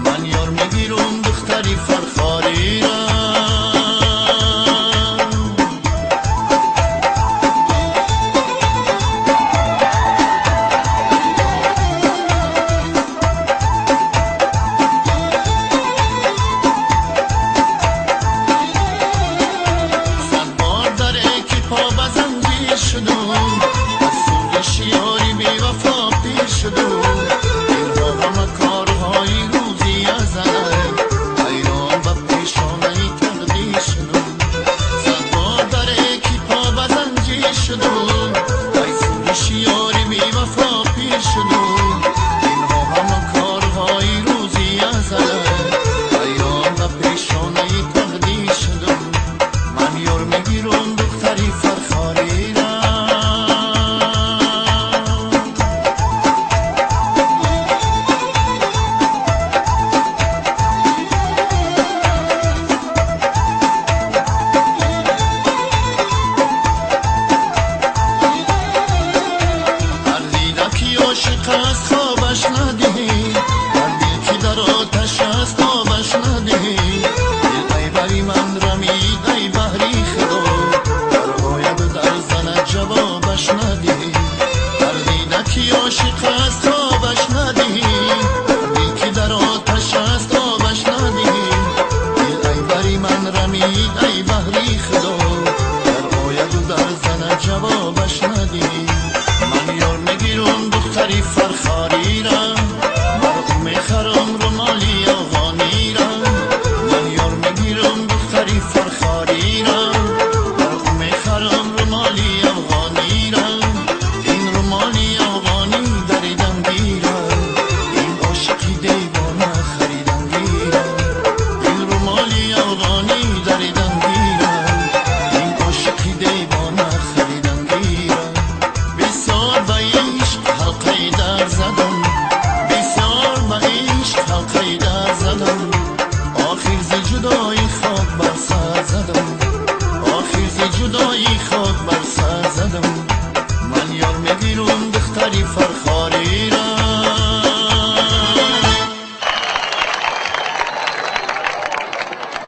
من یار میگیرم دختری فرخاری را. صد بار در اکیپا به زنجیر شدم، از سوزش یاری بی وفا پیر شدم. اینها همه کارهای روزی ازم، حیران و پیشانه تقدیر شدم. صد بار در اکیپا به زنجیر شدم، از سوزش یاری بی وفا پیر شدم. اینها همه کارهای روزی ازم، حیران و پیشانه تقدیر شدم. من یار میگیرم دختری فرخاری را. هر دیدکی عاشق است خوابش ندهی، هر دل که در آتش است آبش ندهی. دل ای بری من رمید ای بحری خدا، در آید و در زند جوابش ندهی. هر دیدکی عاشق است خوابش ندهی، هر دل که در آتش است آبش ندهی. دل ای بری من رمید ای بحری خدا، در آید و در زند جوابش ندهی. من یار میگیرم دختری فرخاری را، برا میخرم رومالی افغانی را. من یار میگیرم دختری فرخاری را، برا میخرم رومالی افغانی را. این رومالی افغانی دریدم گیرم، این عاشقی دیوانه خریدم گیرم. این رومالی افغانی دریدم گیرم، این عاشقی دیوانه خریدم گیرم. بسیار به عشق حلقه در زدم، بسیار به عشق حلقه در زدم. آخر ز جدایی خاک بر سر زدم، آخر ز جدایی خاک بر سر زدم. من یار میگیرم